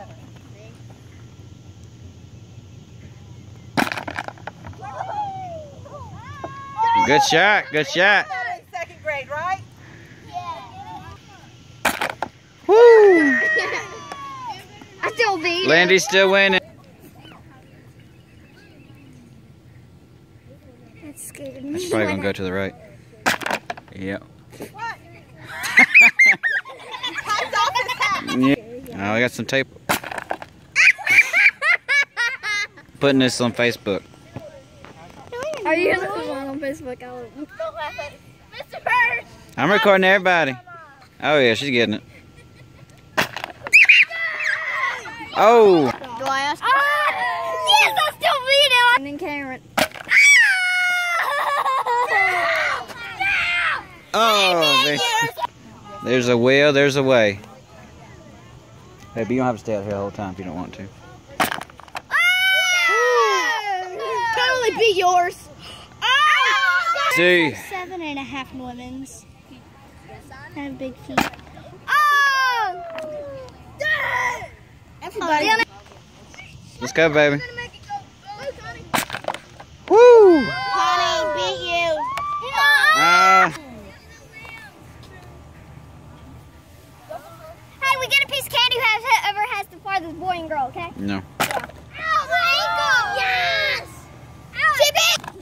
together. See? Good shot. Good shot. In second grade, right? Woo! I still beat Landy's still winning. That scared me. That's probably gonna go to the right. Yep. What? Time's off his hat. Yeah. Oh, I got some tape. Putting this on Facebook. Are you gonna put one on Facebook? Don't laugh at Mr. Bird. I'm recording everybody. Oh yeah, she's getting it. Oh! Do I ask? Yes, I still beat him. And then Cameron. Oh, there's a will, there's a way. Baby, you don't have to stay out here the whole time if you don't want to. Totally beat yours. See. 7.5 women's. I have big feet. Oh! Everybody. Let's go, baby. Woo! Honey, beat you. Hey, we get a piece of candy whoever has the farthest boy and girl, okay? No. Ow, my ankle! Yes! Chip it!